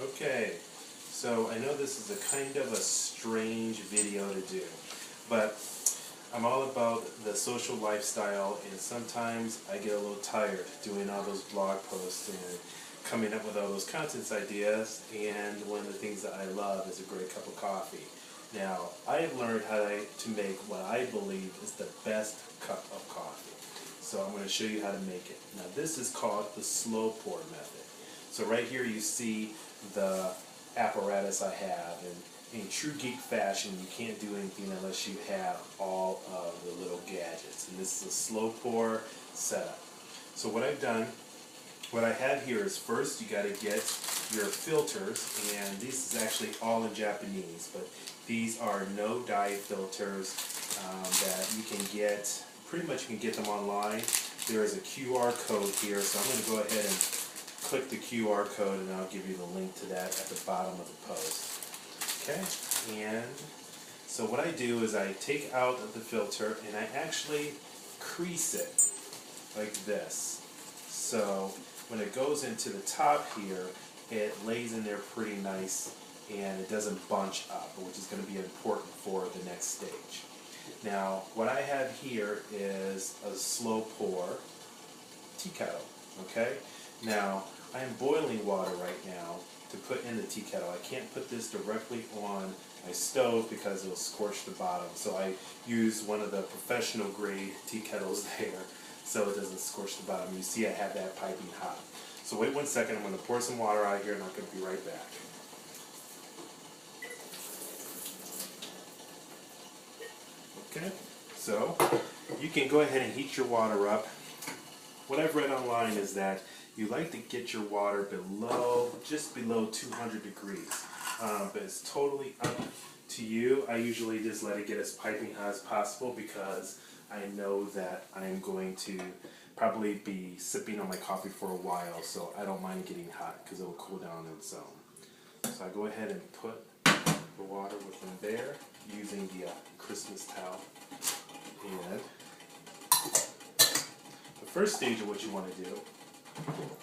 Okay, so I know this is a kind of a strange video to do, but I'm all about the social lifestyle, and sometimes I get a little tired doing all those blog posts and coming up with all those contents ideas, and one of the things that I love is a great cup of coffee. Now, I have learned how to make what I believe is the best cup of coffee. So I'm going to show you how to make it. Now, this is called the slow pour method. So right here you see the apparatus I have, and in true geek fashion, you can't do anything unless you have all of the little gadgets. And this is a slow pour setup. So what I've done, what I have here is, first you got to get your filters, and this is actually all in Japanese, but these are no dye filters that you can get, pretty much you can get them online. There is a QR code here, so I'm going to go ahead and click the QR code, and I'll give you the link to that at the bottom of the post. Okay, and so what I do is I take out the filter and I actually crease it like this. So when it goes into the top here, it lays in there pretty nice and it doesn't bunch up, which is going to be important for the next stage. Now, what I have here is a slow pour tea kettle, okay? Now, I am boiling water right now to put in the tea kettle. I can't put this directly on my stove because it'll scorch the bottom. So I use one of the professional grade tea kettles there so it doesn't scorch the bottom. You see I have that piping hot. So wait 1 second, I'm going to pour some water out here and I'm going to be right back. Okay, so you can go ahead and heat your water up. What I've read online is that you like to get your water below, just below 200 degrees. But it's totally up to you. I usually just let it get as piping hot as possible because I know that I'm going to probably be sipping on my coffee for a while, so I don't mind getting hot because it will cool down on its own. So I go ahead and put the water within there using the Christmas towel. And the first stage of what you want to do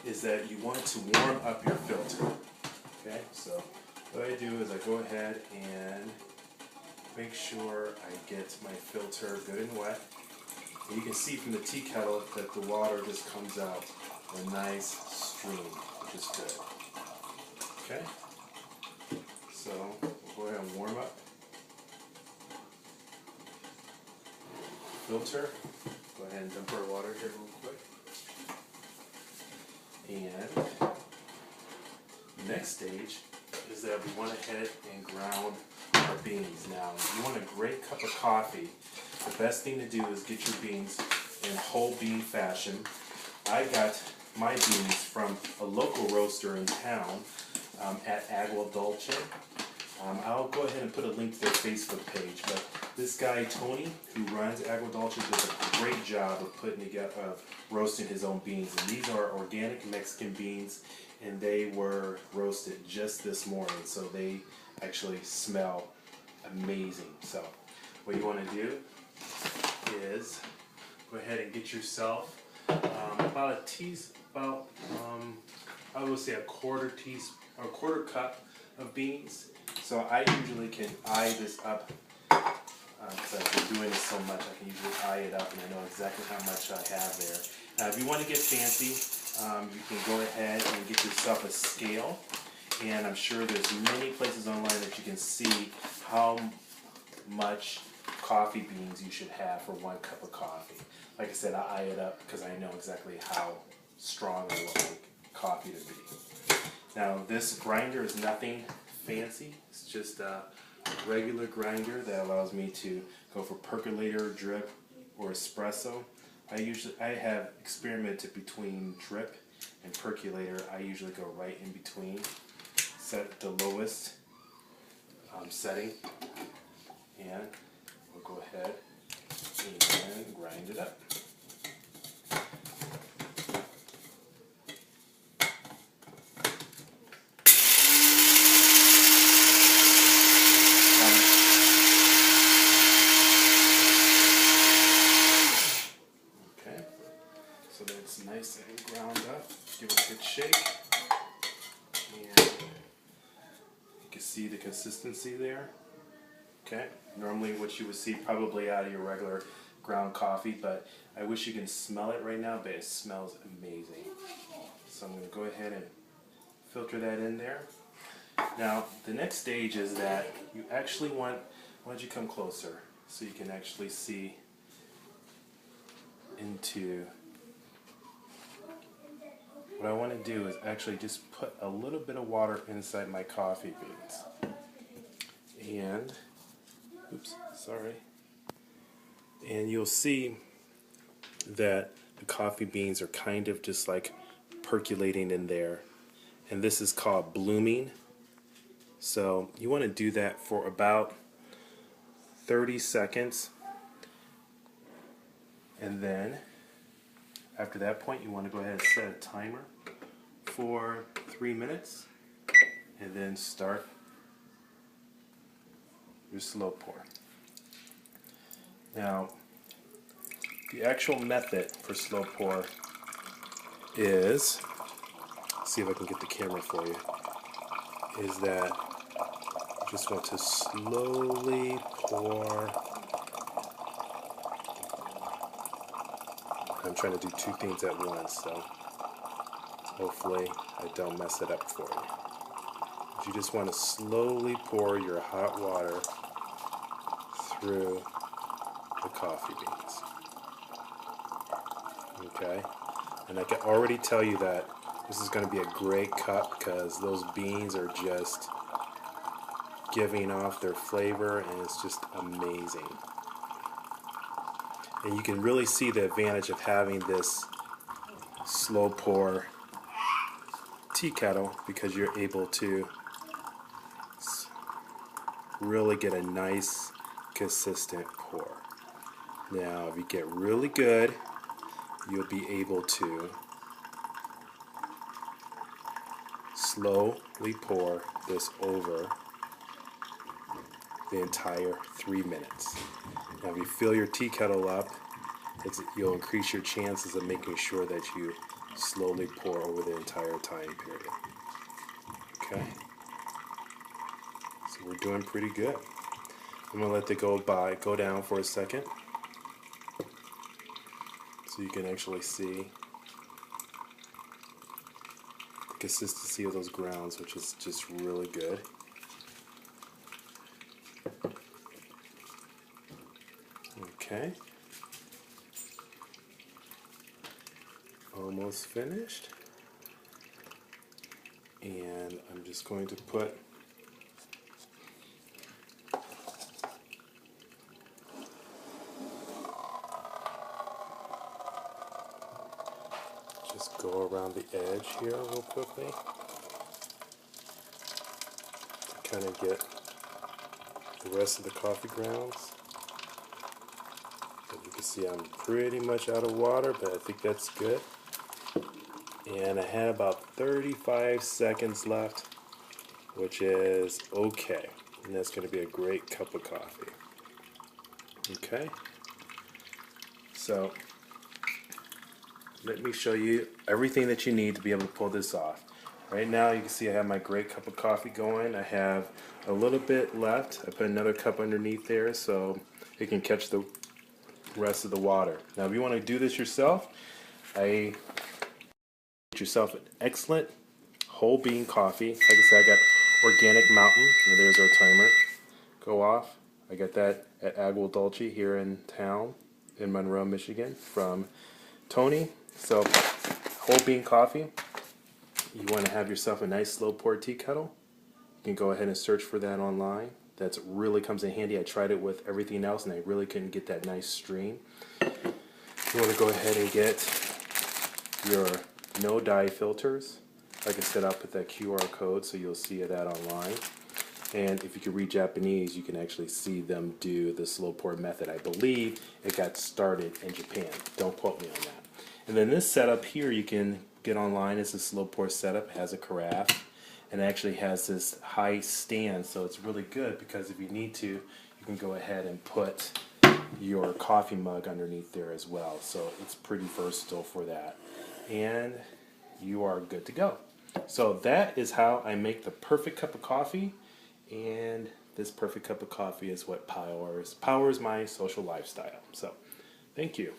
is that you want to warm up your filter. Okay, so what I do is I go ahead and make sure I get my filter good and wet. And you can see from the tea kettle that the water just comes out a nice stream, which is good. Okay, so we'll go ahead and warm up filter. Go ahead and dump our water here real quick. And the next stage is that we went ahead and ground our beans. Now, if you want a great cup of coffee, the best thing to do is get your beans in whole bean fashion. I got my beans from a local roaster in town at Agua Dulce. I'll go ahead and put a link to their Facebook page, but this guy Tony, who runs Agua Dulce, does a great job of putting together, of roasting his own beans. And these are organic Mexican beans, and they were roasted just this morning, so they actually smell amazing. So what you want to do is go ahead and get yourself about I would say a quarter cup of beans. So I usually can eye this up because I've been doing this so much. I can usually eye it up and I know exactly how much I have there. Now, if you want to get fancy, you can go ahead and get yourself a scale. And I'm sure there's many places online that you can see how much coffee beans you should have for 1 cup of coffee. Like I said, I eye it up because I know exactly how strong I would like coffee to be. Now, this grinder is nothing fancy. It's just a regular grinder that allows me to go for percolator, drip, or espresso. I have experimented between drip and percolator. I usually go right in between. Set the lowest setting, and we'll go ahead and grind it up. Okay, so that's nice and ground up. Give it a good shake. And see the consistency there. Okay, normally what you would see probably out of your regular ground coffee, but I wish you can smell it right now, but it smells amazing. So I'm going to go ahead and filter that in there. Now the next stage is that you actually want, why don't you come closer so you can actually see into, what I want to do is actually just put a little bit of water inside my coffee beans. And, oops, sorry. And you'll see that the coffee beans are kind of just like percolating in there. And this is called blooming. So you want to do that for about 30 seconds. And then after that point, you want to go ahead and set a timer for 3 minutes and then start your slow pour. Now, the actual method for slow pour is, see if I can get the camera for you, is that you just want to slowly pour. I'm trying to do two things at once, so hopefully I don't mess it up for you. But you just want to slowly pour your hot water through the coffee beans. Okay? And I can already tell you that this is going to be a great cup because those beans are just giving off their flavor and it's just amazing. And you can really see the advantage of having this slow pour tea kettle because you're able to really get a nice consistent pour. Now if you get really good, you'll be able to slowly pour this over the entire 3 minutes. Now if you fill your tea kettle up, you'll increase your chances of making sure that you slowly pour over the entire time period. Okay? So we're doing pretty good. I'm going to let it go down for a second so you can actually see the consistency of those grounds, which is just really good. Okay. Almost finished. And I'm just going to put just go around the edge here real quickly to kind of get the rest of the coffee grounds. But you can see I'm pretty much out of water, but I think that's good. And I had about 35 seconds left, which is okay. And that's going to be a great cup of coffee. Okay? So, let me show you everything that you need to be able to pull this off. Right now, you can see I have my great cup of coffee going. I have a little bit left. I put another cup underneath there so it can catch the rest of the water. Now, if you want to do this yourself, get yourself an excellent whole bean coffee. Like I said, I got Organic Mountain, and there's our timer. Go off. I got that at Agua Dulce here in town in Monroe, Michigan from Tony. So, whole bean coffee. You want to have yourself a nice slow pour tea kettle. You can go ahead and search for that online. That really comes in handy. I tried it with everything else and I really couldn't get that nice stream. You want to go ahead and get your no dye filters. Like I said, I'll put that QR code so you'll see that online. And if you can read Japanese, you can actually see them do the slow pour method. I believe it got started in Japan. Don't quote me on that. And then this setup here you can get online. It's a slow pour setup. It has a carafe and it actually has this high stand, so it's really good because if you need to, you can go ahead and put your coffee mug underneath there as well. So it's pretty versatile for that. And you are good to go. So that is how I make the perfect cup of coffee and this perfect cup of coffee is what powers my social lifestyle. So, thank you.